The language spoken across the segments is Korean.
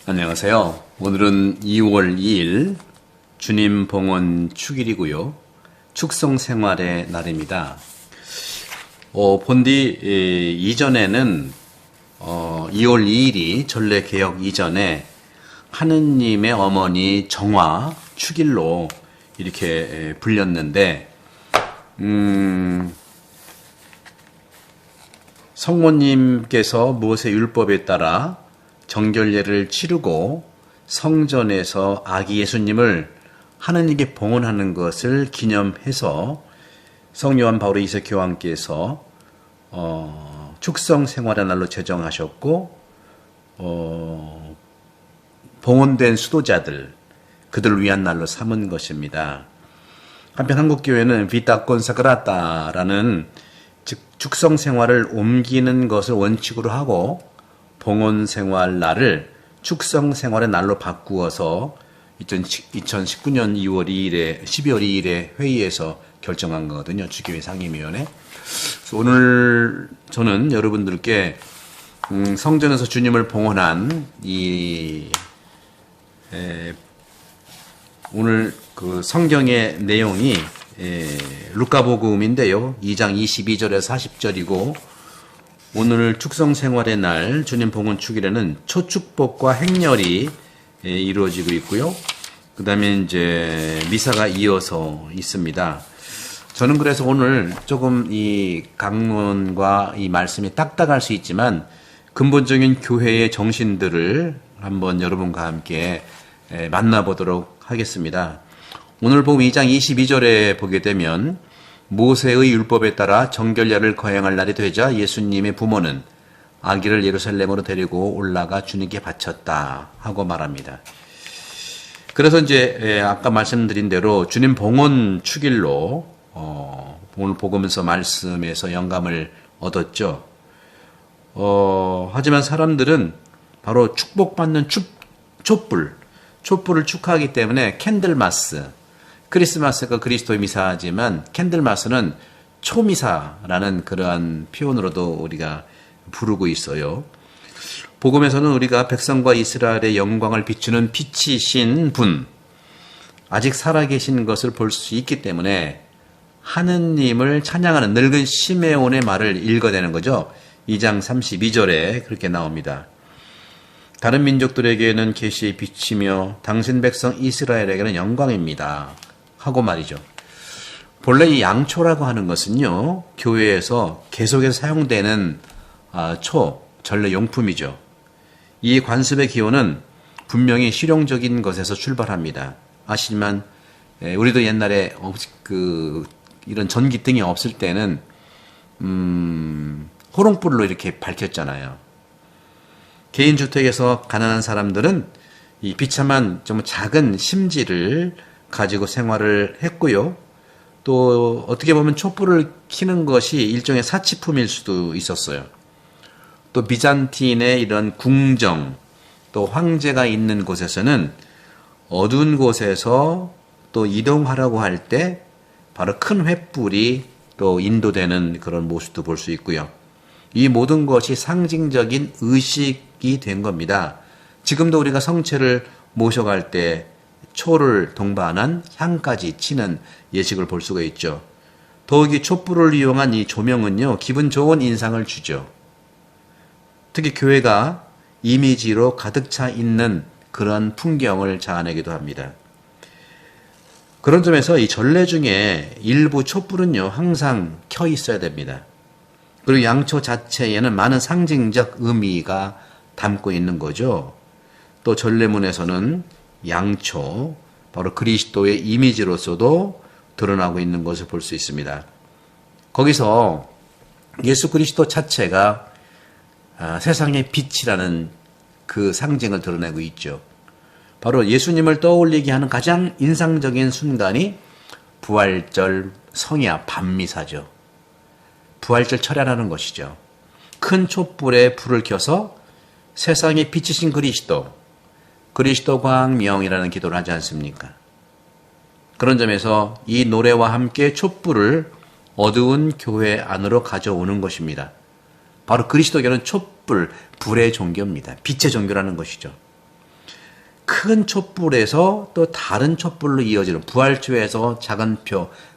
안녕하세요. 오늘은 2월 2일 주님 봉헌 축일이고요. 축성 생활의 날입니다. 본디 이전에는 2월 2일이 전례 개혁 이전에 하느님의 어머니 정화 축일로 이렇게 불렸는데 성모님께서 모세 율법에 따라 정결례를 치르고 성전에서 아기 예수님을 하느님께 봉헌하는 것을 기념해서 성요한 바오로 이세 교황께서 축성 생활의 날로 제정하셨고 봉헌된 수도자들 그들을 위한 날로 삼은 것입니다. 한편 한국교회는 비타 콘사그라타라는 즉 축성 생활을 옮기는 것을 원칙으로 하고 봉헌 생활 날을 축성 생활의 날로 바꾸어서 2019년 2월 2일에 12월 2일에 회의에서 결정한 거거든요. 주교회 상임위원회. 오늘 저는 여러분들께 성전에서 주님을 봉헌한 오늘 그 성경의 내용이 루카복음인데요. 2장 22절에서 40절이고 오늘 축성 생활의 날 주님 봉헌 축일에는 초축복과 행렬이 이루어지고 있고요. 그다음에 이제 미사가 이어서 있습니다. 저는 그래서 오늘 조금 이 강론과 이 말씀이 딱딱할 수 있지만 근본적인 교회의 정신들을 한번 여러분과 함께 만나보도록 하겠습니다. 오늘 복음 2장 22절에 보게 되면 모세의 율법에 따라 정결례를 거행할 날이 되자 예수님의 부모는 아기를 예루살렘으로 데리고 올라가 주님께 바쳤다 하고 말합니다. 그래서 이제 아까 말씀드린 대로 주님 봉헌 축일로 오늘 복음에서 말씀에서 영감을 얻었죠. 하지만 사람들은 바로 축복받는 촛불을 축하하기 때문에 캔들마스, 크리스마스가 그리스도의 미사지만 캔들마스는 초미사라는 그러한 표현으로도 우리가 부르고 있어요. 복음에서는 우리가 백성과 이스라엘의 영광을 비추는 빛이신 분, 아직 살아계신 것을 볼 수 있기 때문에 하느님을 찬양하는 늙은 시메온의 말을 읽어내는 거죠. 2장 32절에 그렇게 나옵니다. 다른 민족들에게는 계시의 빛이며 당신 백성 이스라엘에게는 영광입니다. 하고 말이죠. 본래 이 양초라고 하는 것은요, 교회에서 계속해서 사용되는 전래 용품이죠. 이 관습의 기원은 분명히 실용적인 것에서 출발합니다. 아시지만 우리도 옛날에 이런 전기등이 없을 때는 호롱불로 이렇게 밝혔잖아요. 개인주택에서 가난한 사람들은 이 비참한 좀 작은 심지를 가지고 생활을 했고요. 또 어떻게 보면 촛불을 켜는 것이 일종의 사치품일 수도 있었어요. 또 비잔틴의 이런 궁정, 또 황제가 있는 곳에서는 어두운 곳에서 또 이동하라고 할 때 바로 큰 횃불이 또 인도되는 그런 모습도 볼 수 있고요. 이 모든 것이 상징적인 의식이 된 겁니다. 지금도 우리가 성체를 모셔갈 때 초를 동반한 향까지 치는 예식을 볼 수가 있죠. 더욱이 촛불을 이용한 이 조명은요, 기분 좋은 인상을 주죠. 특히 교회가 이미지로 가득 차 있는 그런 풍경을 자아내기도 합니다. 그런 점에서 이 전례 중에 일부 촛불은요, 항상 켜 있어야 됩니다. 그리고 양초 자체에는 많은 상징적 의미가 담고 있는 거죠. 또 전례문에서는 양초, 바로 그리스도의 이미지로서도 드러나고 있는 것을 볼 수 있습니다. 거기서 예수 그리스도 자체가 세상의 빛이라는 그 상징을 드러내고 있죠. 바로 예수님을 떠올리게 하는 가장 인상적인 순간이 부활절 성야 밤미사죠. 부활절 철야라는 것이죠. 큰 촛불에 불을 켜서 세상의 빛이신 그리스도 광명이라는 기도를 하지 않습니까? 그런 점에서 이 노래와 함께 촛불을 어두운 교회 안으로 가져오는 것입니다. 바로 그리스도교는 촛불, 불의 종교입니다. 빛의 종교라는 것이죠. 큰 촛불에서 또 다른 촛불로 이어지는 부활초에서 작은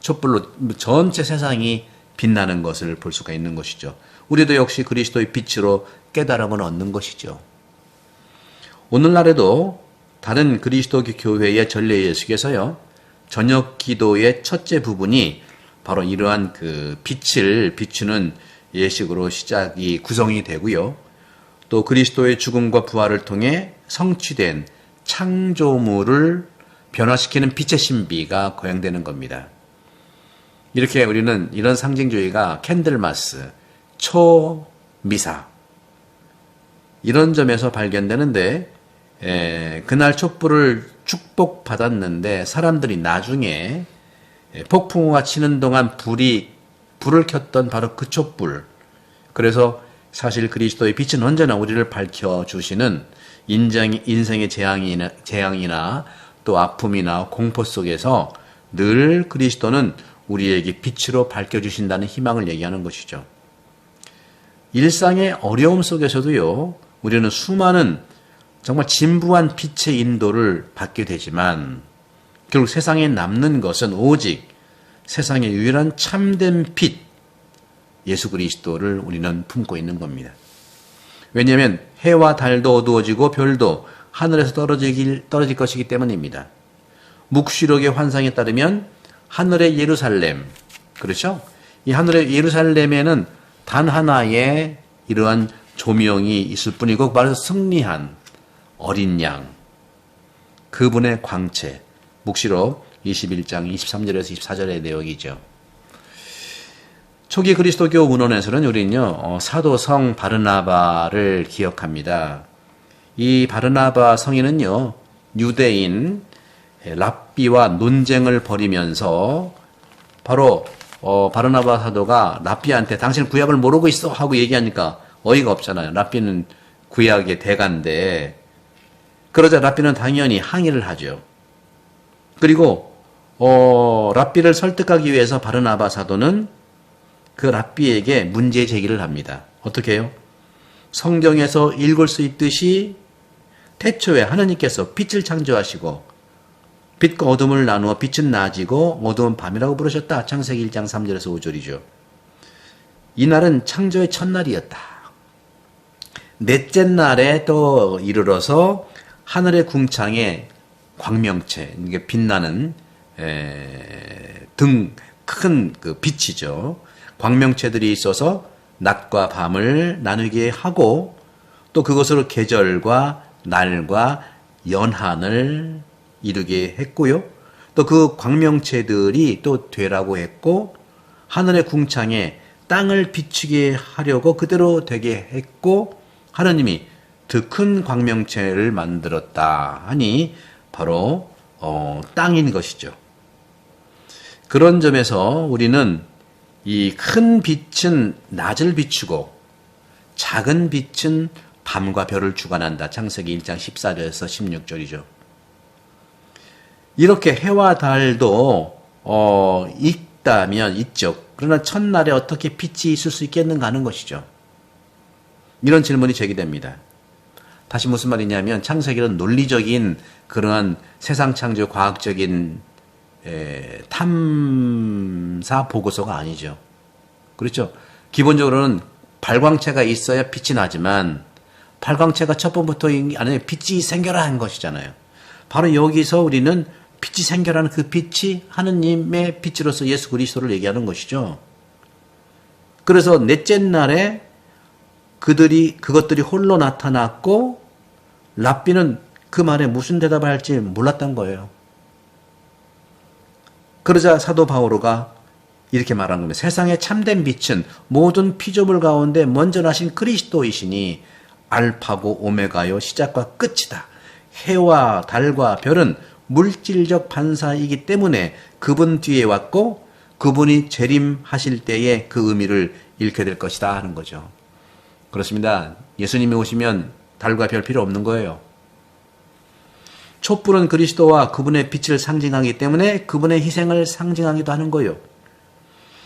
촛불로 전체 세상이 빛나는 것을 볼 수가 있는 것이죠. 우리도 역시 그리스도의 빛으로 깨달음을 얻는 것이죠. 오늘날에도 다른 그리스도 교회의 전례 예수께서요, 저녁 기도의 첫째 부분이 바로 이러한 그 빛을 비추는 예식으로 시작이 구성이 되고요. 또 그리스도의 죽음과 부활을 통해 성취된 창조물을 변화시키는 빛의 신비가 거행되는 겁니다. 이렇게 우리는 이런 상징주의가 캔들마스, 초미사 이런 점에서 발견되는데, 그날 촛불을 축복받았는데 사람들이 나중에 폭풍우가 치는 동안 불을 켰던 바로 그 촛불, 그래서 사실 그리스도의 빛은 언제나 우리를 밝혀주시는 인생의 재앙이나 또 아픔이나 공포 속에서 늘 그리스도는 우리에게 빛으로 밝혀주신다는 희망을 얘기하는 것이죠. 일상의 어려움 속에서도요, 우리는 수많은 정말 진부한 빛의 인도를 받게 되지만 결국 세상에 남는 것은 오직 세상의 유일한 참된 빛, 예수 그리스도를 우리는 품고 있는 겁니다. 왜냐하면 해와 달도 어두워지고 별도 하늘에서 떨어질 것이기 때문입니다. 묵시록의 환상에 따르면 하늘의 예루살렘, 그렇죠? 이 하늘의 예루살렘에는 단 하나의 이러한 조명이 있을 뿐이고, 바로 승리한 어린 양, 그분의 광채, 묵시록 21장 23절에서 24절의 내용이죠. 초기 그리스도교 문헌에서는 우리는요, 사도 성 바르나바를 기억합니다. 이 바르나바 성인은요, 유대인 랍비와 논쟁을 벌이면서 바로 바르나바 사도가 랍비한테 당신 구약을 모르고 있어 하고 얘기하니까 어이가 없잖아요. 랍비는 구약의 대가인데. 그러자 랍비는 당연히 항의를 하죠. 그리고 랍비를 설득하기 위해서 바르나바 사도는 그 랍비에게 문제 제기를 합니다. 어떻게 해요? 성경에서 읽을 수 있듯이 태초에 하나님께서 빛을 창조하시고 빛과 어둠을 나누어 빛은 낮이고 어두운 밤이라고 부르셨다. 창세기 1장 3절에서 5절이죠. 이날은 창조의 첫날이었다. 넷째 날에 또 이르러서 하늘의 궁창에 광명체, 이게 빛나는 큰 그 빛이죠. 광명체들이 있어서 낮과 밤을 나누게 하고 또 그것으로 계절과 날과 연한을 이루게 했고요. 또 그 광명체들이 또 되라고 했고, 하늘의 궁창에 땅을 비추게 하려고 그대로 되게 했고, 하나님이 더 큰 광명체를 만들었다 하니 바로 땅인 것이죠. 그런 점에서 우리는 이 큰 빛은 낮을 비추고 작은 빛은 밤과 별을 주관한다. 창세기 1장 14절에서 16절이죠. 이렇게 해와 달도 있다면 있죠. 그러나 첫날에 어떻게 빛이 있을 수 있겠는가 하는 것이죠. 이런 질문이 제기됩니다. 다시 무슨 말이냐면 창세기는 논리적인 그러한 세상 창조 과학적인 탐사 보고서가 아니죠. 그렇죠? 기본적으로는 발광체가 있어야 빛이 나지만 발광체가 첫 번부터 안에 빛이 생겨라 한 것이잖아요. 바로 여기서 우리는 빛이 생겨라는 그 빛이 하느님의 빛으로서 예수 그리스도를 얘기하는 것이죠. 그래서 넷째 날에 그것들이 홀로 나타났고 랍비는 그 말에 무슨 대답을 할지 몰랐던 거예요. 그러자 사도 바오로가 이렇게 말한 겁니다. 세상의 참된 빛은 모든 피조물 가운데 먼저 나신 그리스도이시니 알파고 오메가요 시작과 끝이다. 해와 달과 별은 물질적 반사이기 때문에 그분 뒤에 왔고 그분이 재림하실 때에 그 의미를 잃게 될 것이다 하는 거죠. 그렇습니다. 예수님이 오시면 달과 별 필요 없는 거예요. 촛불은 그리스도와 그분의 빛을 상징하기 때문에 그분의 희생을 상징하기도 하는 거예요.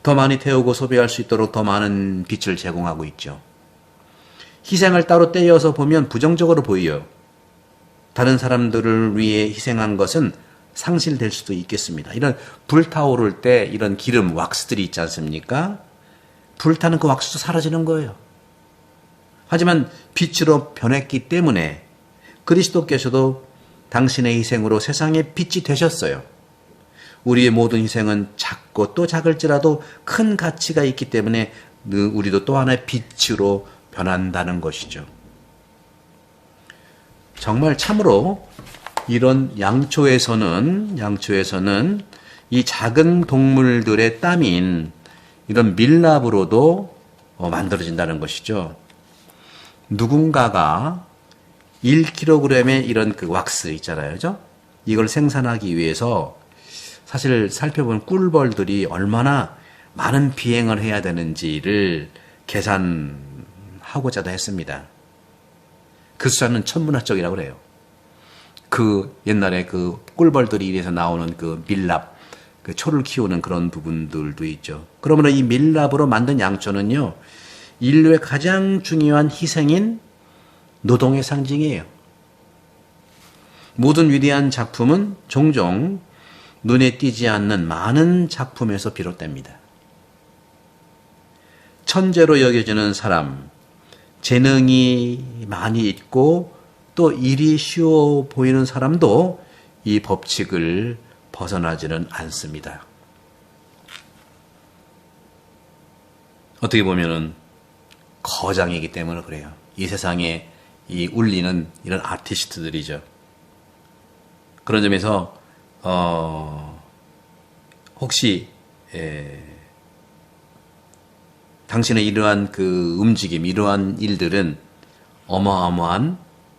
더 많이 태우고 소비할 수 있도록 더 많은 빛을 제공하고 있죠. 희생을 따로 떼어서 보면 부정적으로 보여요. 다른 사람들을 위해 희생한 것은 상실될 수도 있겠습니다. 이런 불타오를 때 이런 기름, 왁스들이 있지 않습니까? 불타는 그 왁스도 사라지는 거예요. 하지만 빛으로 변했기 때문에 그리스도께서도 당신의 희생으로 세상의 빛이 되셨어요. 우리의 모든 희생은 작고 또 작을지라도 큰 가치가 있기 때문에 우리도 또 하나의 빛으로 변한다는 것이죠. 정말 참으로 이런 양초에서는 이 작은 동물들의 땀인 이런 밀랍으로도 만들어진다는 것이죠. 누군가가 1kg의 이런 그 왁스 있잖아요. 그죠? 이걸 생산하기 위해서 사실 살펴보면 꿀벌들이 얼마나 많은 비행을 해야 되는지를 계산하고자도 했습니다. 그 숫자는 천문학적이라고 그래요. 그 옛날에 그 꿀벌들이 이래서 나오는 그 밀랍, 그 초를 키우는 그런 부분들도 있죠. 그러므로 이 밀랍으로 만든 양초는요, 인류의 가장 중요한 희생인 노동의 상징이에요. 모든 위대한 작품은 종종 눈에 띄지 않는 많은 작품에서 비롯됩니다. 천재로 여겨지는 사람, 재능이 많이 있고 또 일이 쉬워 보이는 사람도 이 법칙을 벗어나지는 않습니다. 어떻게 보면은 거장이기 때문에 그래요. 이 세상에 이 울리는 이런 아티스트들이죠. 그런 점에서 혹시 당신의 이러한 그 움직임, 이러한 일들은 어마어마한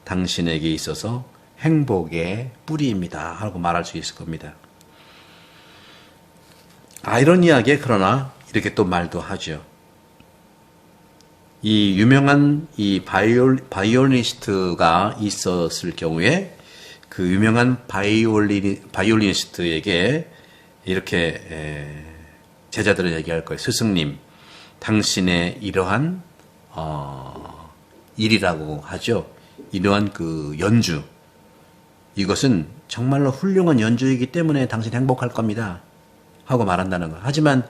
당신에게 있어서 행복의 뿌리입니다 하고 말할 수 있을 겁니다. 아이러니하게 그러나 이렇게 또 말도 하죠. 이 유명한 이 바이올리니스트가 있었을 경우에 그 유명한 바이올리니스트에게 이렇게 제자들은 얘기할 거예요. 스승님, 당신의 이러한 일이라고 하죠. 이러한 그 연주, 이것은 정말로 훌륭한 연주이기 때문에 당신 행복할 겁니다 하고 말한다는 거예요. 하지만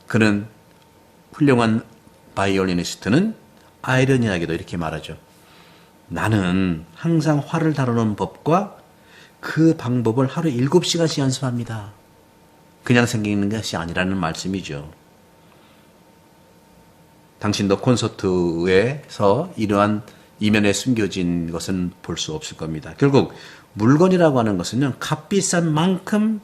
그는 훌륭한 바이올리니스트는 아이러니하게도 이렇게 말하죠. 나는 항상 활을 다루는 법과 그 방법을 하루 7시간씩 연습합니다. 그냥 생기는 것이 아니라는 말씀이죠. 당신도 콘서트에서 이러한 이면에 숨겨진 것은 볼 수 없을 겁니다. 결국 물건이라고 하는 것은요, 값비싼 만큼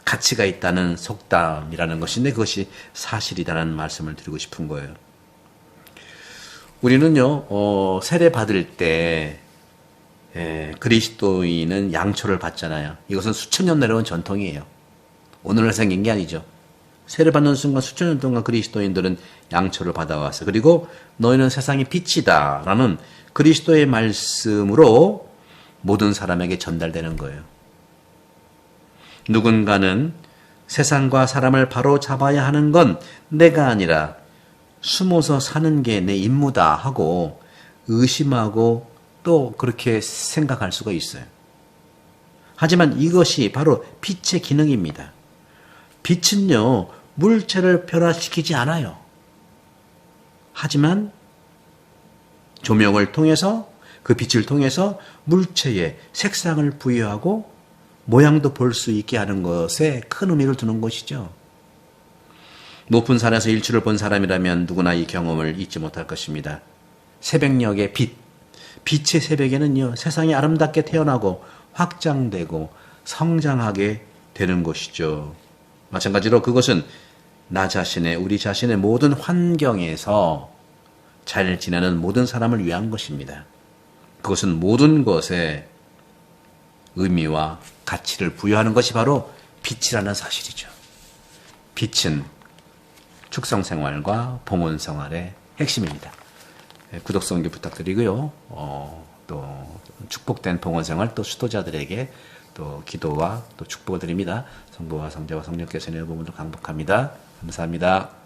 가치가 있다는 속담이라는 것인데 그것이 사실이다라는 말씀을 드리고 싶은 거예요. 우리는요, 세례 받을 때 그리스도인은 양초를 받잖아요. 이것은 수천 년 내려온 전통이에요. 오늘날 생긴 게 아니죠. 세례 받는 순간 수천 년 동안 그리스도인들은 양초를 받아왔어요. 그리고 너희는 세상의 빛이다 라는 그리스도의 말씀으로 모든 사람에게 전달되는 거예요. 누군가는 세상과 사람을 바로 잡아야 하는 건 내가 아니라 숨어서 사는 게 내 임무다 하고 의심하고 또 그렇게 생각할 수가 있어요. 하지만 이것이 바로 빛의 기능입니다. 빛은요, 물체를 변화시키지 않아요. 하지만 조명을 통해서, 그 빛을 통해서 물체에 색상을 부여하고 모양도 볼 수 있게 하는 것에 큰 의미를 두는 것이죠. 높은 산에서 일출을 본 사람이라면 누구나 이 경험을 잊지 못할 것입니다. 새벽녘의 빛, 빛의 새벽에는요, 세상이 아름답게 태어나고 확장되고 성장하게 되는 것이죠. 마찬가지로 그것은 우리 자신의 모든 환경에서 잘 지내는 모든 사람을 위한 것입니다. 그것은 모든 것에 의미와 가치를 부여하는 것이 바로 빛이라는 사실이죠. 빛은 축성생활과 봉헌생활의 핵심입니다. 구독, 선교 부탁드리고요. 또 축복된 봉헌생활, 또 수도자들에게 또 기도와 또 축복을 드립니다. 성부와 성자와 성령께서 내 부분도 강복합니다. 감사합니다.